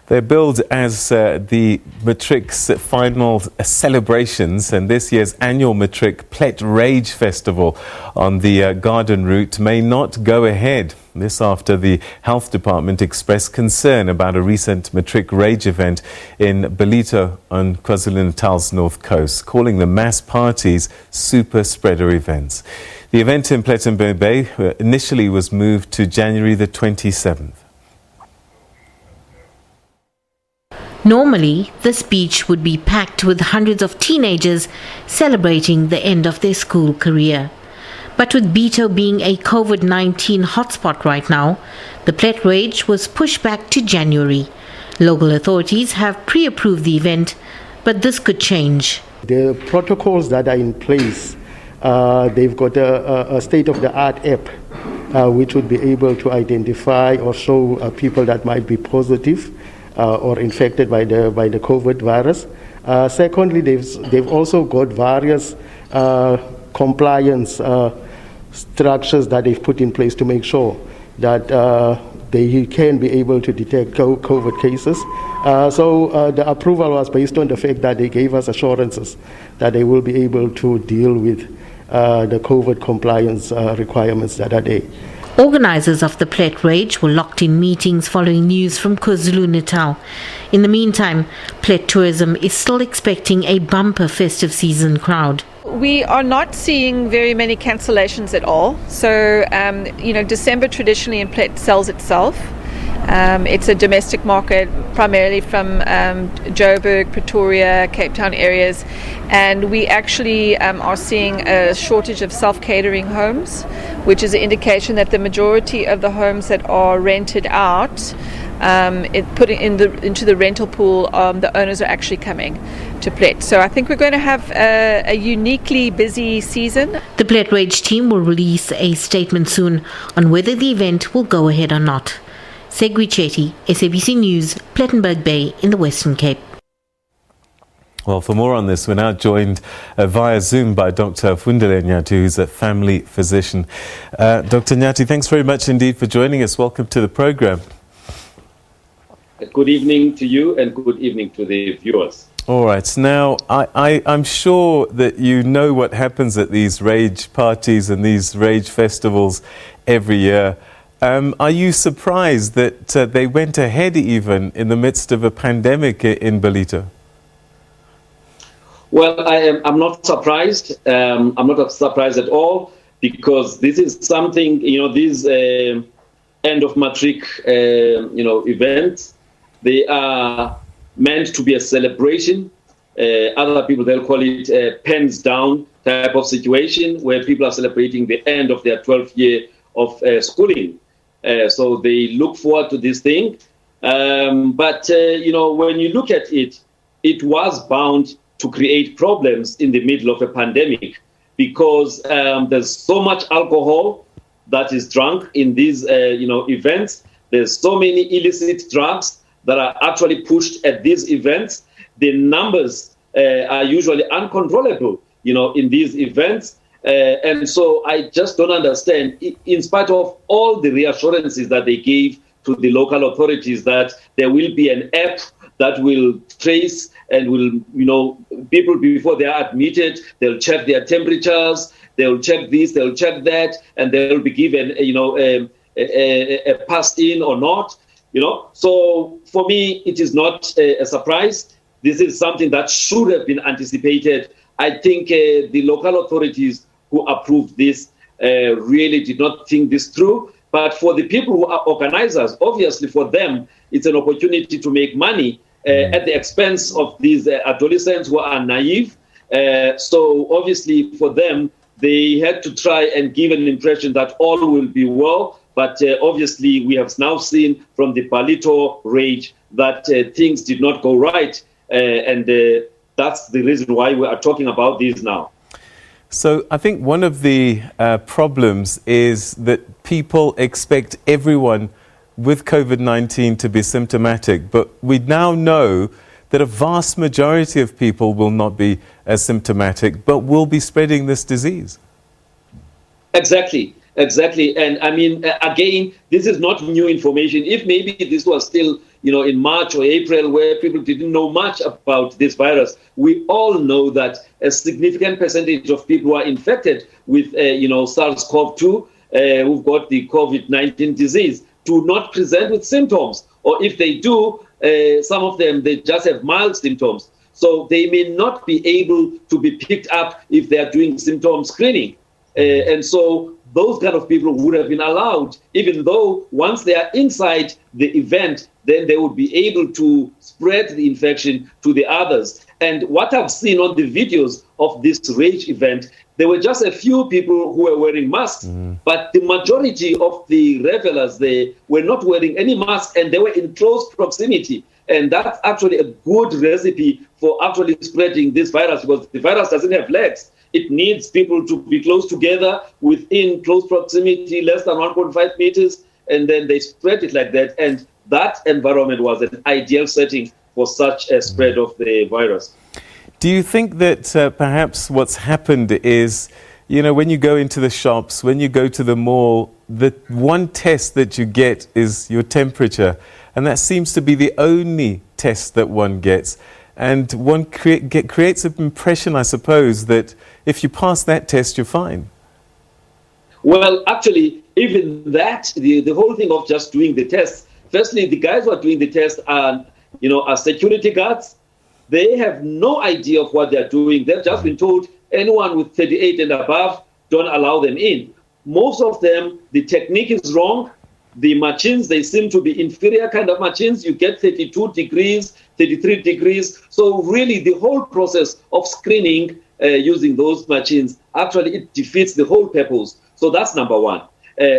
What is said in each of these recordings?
They're billed as the Matric's final celebrations, and this year's annual Matric Plett Rage Festival on the Garden Route may not go ahead. This after the Health Department expressed concern about a recent Matric Rage event in Ballito on KwaZulu-Natal's north coast, calling the mass parties super spreader events. The event in Plettenberg Bay initially was moved to January the 27th. Normally, this beach would be packed with hundreds of teenagers celebrating the end of their school career. But with Ballito being a COVID-19 hotspot right now, the Plett Rage was pushed back to January. Local authorities have pre-approved the event, but this could change. The protocols that are in place, they've got a state-of-the-art app which would be able to identify or show people that might be positive or infected by the COVID virus. Secondly, they've also got various compliance structures that they've put in place to make sure that they can be able to detect COVID cases. So the approval was based on the fact that they gave us assurances that they will be able to deal with the COVID compliance requirements that are there. Organisers of the Plett Rage were locked in meetings following news from KwaZulu-Natal. In the meantime, Plett Tourism is still expecting a bumper festive season crowd. We are not seeing very many cancellations at all. So, December traditionally in Plett sells itself. It's a domestic market, primarily from Joburg, Pretoria, Cape Town areas, and we actually are seeing a shortage of self-catering homes, which is an indication that the majority of the homes that are rented out, into the rental pool, the owners are actually coming to Plett. So I think we're going to have a uniquely busy season. The Plett Rage team will release a statement soon on whether the event will go ahead or not. Segwi Chetty, SABC News, Plettenberg Bay in the Western Cape. Well, for more on this, we're now joined via Zoom by Doctor Fundile Nyati, who's a family physician. Dr. Nyati, thanks very much indeed for joining us. Welcome to the program. Good evening to you and good evening to the viewers. All right. Now, I'm sure that you know what happens at these rage parties and these rage festivals every year. Are you surprised that they went ahead even in the midst of a pandemic in Ballito? Well, I'm not surprised. I'm not surprised at all, because this is something, these end of Matric, events, they are meant to be a celebration. Other people, they'll call it a pens down type of situation where people are celebrating the end of their 12th year of schooling. So they look forward to this thing. But when you look at it, it was bound to create problems in the middle of a pandemic, because there's so much alcohol that is drunk in these, events. There's so many illicit drugs that are actually pushed at these events. The numbers are usually uncontrollable, in these events. And so I just don't understand, in spite of all the reassurances that they gave to the local authorities that there will be an app that will trace and will, people before they are admitted, they'll check their temperatures, they'll check this, they'll check that, and they'll be given, a pass in or not, So for me, it is not a surprise. This is something that should have been anticipated. I think the local authorities who approved this really did not think this through. But for the people who are organizers, obviously for them, it's an opportunity to make money at the expense of these adolescents who are naive. So obviously for them, they had to try and give an impression that all will be well. But obviously we have now seen from the Ballito Rage that things did not go right. And that's the reason why we are talking about this now. So I think one of the problems is that people expect everyone with COVID-19 to be symptomatic, but we now know that a vast majority of people will not be asymptomatic, but will be spreading this disease. Exactly. And I mean, again, this is not new information. If maybe this was still, in March or April, where people didn't know much about this virus. We all know that a significant percentage of people who are infected with, SARS-CoV-2, who've got the COVID-19 disease, do not present with symptoms. Or if they do, some of them, they just have mild symptoms. So they may not be able to be picked up if they are doing symptom screening. And so those kind of people would have been allowed, even though once they are inside the event, then they would be able to spread the infection to the others. And what I've seen on the videos of this rage event, there were just a few people who were wearing masks, but the majority of the revelers, they were not wearing any mask, and they were in close proximity. And that's actually a good recipe for actually spreading this virus, because the virus doesn't have legs. It needs people to be close together within close proximity, less than 1.5 meters, and then they spread it like that. And that environment was an ideal setting for such a spread of the virus. Do you think that perhaps what's happened is, when you go into the shops, when you go to the mall, the one test that you get is your temperature, and that seems to be the only test that one gets. And one creates an impression, I suppose, that if you pass that test, you're fine. Well, actually, even that, the whole thing of just doing the test, firstly, the guys who are doing the test are security guards. They have no idea of what they're doing. They've just been told anyone with 38 and above, don't allow them in. Most of them, the technique is wrong. The machines, they seem to be inferior kind of machines. You get 32 degrees, 33 degrees. So really the whole process of screening using those machines, actually it defeats the whole purpose. So that's number one.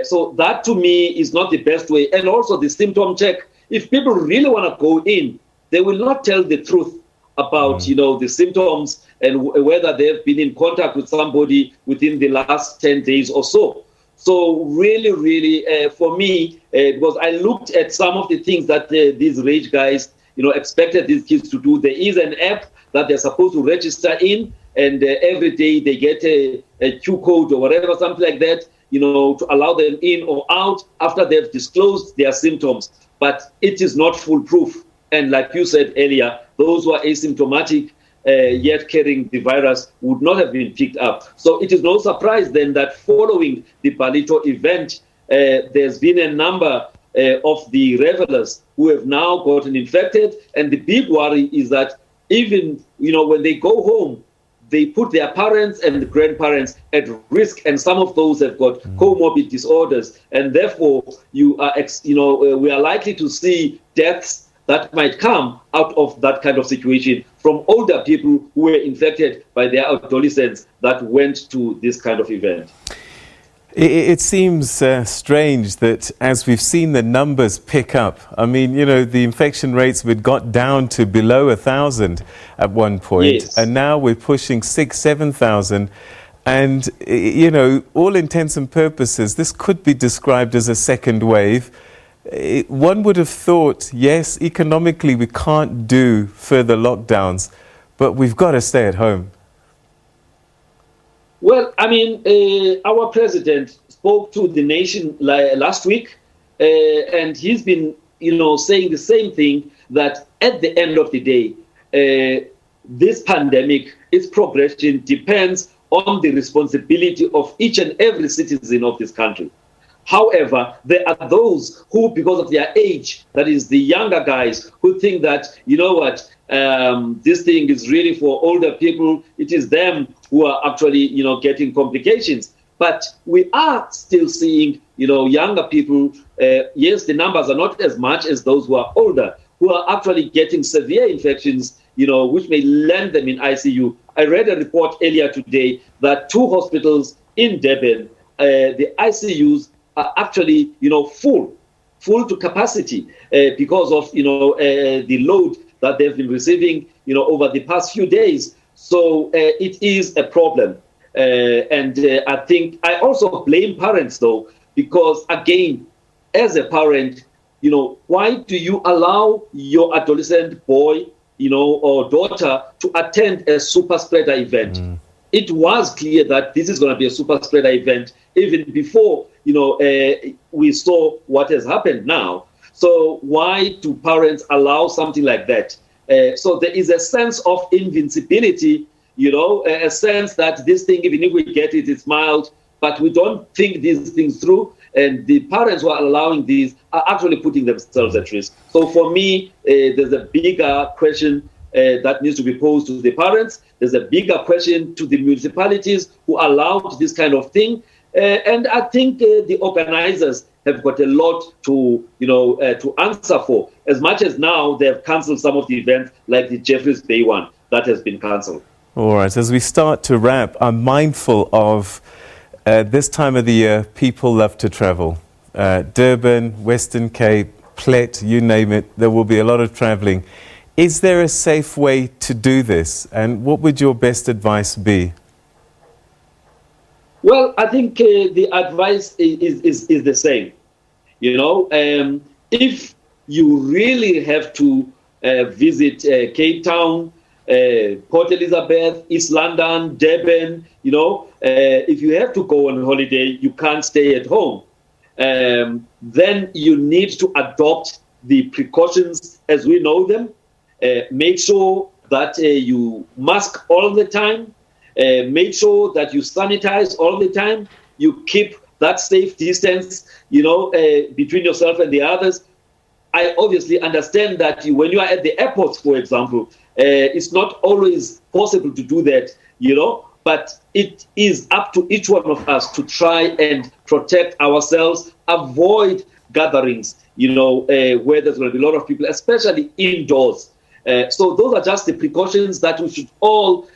So that to me is not the best way. And also the symptom check. If people really want to go in, they will not tell the truth about, the symptoms and whether they've been in contact with somebody within the last 10 days or so. So really, for me, because I looked at some of the things that these rage guys, expected these kids to do. There is an app that they're supposed to register in, and every day they get a Q code or whatever, something like that, to allow them in or out after they've disclosed their symptoms. But it is not foolproof. And like you said earlier, those who are asymptomatic yet carrying the virus would not have been picked up. So it is no surprise then that following the Ballito event, there's been a number of the revelers who have now gotten infected. And the big worry is that even, when they go home, they put their parents and the grandparents at risk, and some of those have got comorbid disorders. And therefore, we are likely to see deaths that might come out of that kind of situation from older people who were infected by their adolescents that went to this kind of event. It seems strange that as we've seen the numbers pick up, I mean, the infection rates, we'd got down to below 1,000 at one point, yes. And now we're pushing 6,000, 7,000. And, all intents and purposes, this could be described as a second wave. One would have thought, yes, economically we can't do further lockdowns, but we've got to stay at home. Well, I mean, our president spoke to the nation last week, and he's been, saying the same thing, that at the end of the day, this pandemic, its progression depends on the responsibility of each and every citizen of this country. However, there are those who, because of their age, that is the younger guys, who think that, this thing is really for older people. It is them who are actually, getting complications. But we are still seeing, younger people. Yes, the numbers are not as much as those who are older, who are actually getting severe infections, which may land them in ICU. I read a report earlier today that 2 hospitals in Durban, the ICUs are actually, full to capacity because of, the load that they've been receiving, over the past few days. So it is a problem. And I think I also blame parents, though, because, again, as a parent, why do you allow your adolescent boy, or daughter to attend a super spreader event? It was clear that this is going to be a super spreader event even before, we saw what has happened now. So why do parents allow something like that? So there is a sense of invincibility, a sense that this thing, even if we get it, it's mild, but we don't think these things through. And the parents who are allowing these are actually putting themselves at risk. So for me, there's a bigger question that needs to be posed to the parents. There's a bigger question to the municipalities who allowed this kind of thing. And I think the organizers have got a lot to answer for. As much as now they have cancelled some of the events, like the Jeffreys Bay one that has been cancelled. All right, as we start to wrap, I'm mindful of this time of the year, people love to travel. Durban, Western Cape, Plett, you name it, there will be a lot of traveling. Is there a safe way to do this? And what would your best advice be? Well, I think the advice is the same. If you really have to visit Cape Town, Port Elizabeth, East London, Durban, if you have to go on holiday, you can't stay at home. Then you need to adopt the precautions as we know them. Make sure that you mask all the time. Make sure that you sanitize all the time. You keep that safe distance, between yourself and the others. I obviously understand that when you are at the airports, for example, it's not always possible to do that, but it is up to each one of us to try and protect ourselves, avoid gatherings, where there's going to be a lot of people, especially indoors. So those are just the precautions that we should all,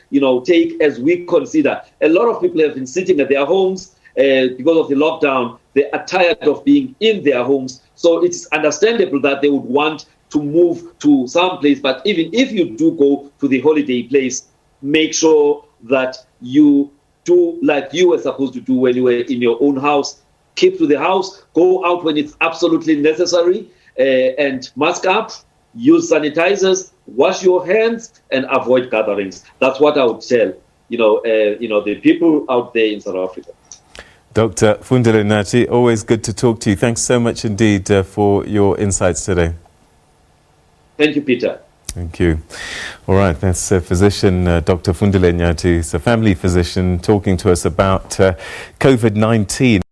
take as we consider. A lot of people have been sitting at their homes because of the lockdown. They are tired of being in their homes. So it's understandable that they would want to move to some place. But even if you do go to the holiday place, make sure that you do like you were supposed to do when you were in your own house. Keep to the house, go out when it's absolutely necessary, and mask up, use sanitizers, wash your hands, and avoid gatherings. That's what I would tell, the people out there in South Africa. Dr. Fundile Nyati, always good to talk to you. Thanks so much indeed for your insights today. Thank you, Peter. Thank you. All right, that's physician Dr. Fundile Nyati. He's a family physician talking to us about COVID-19.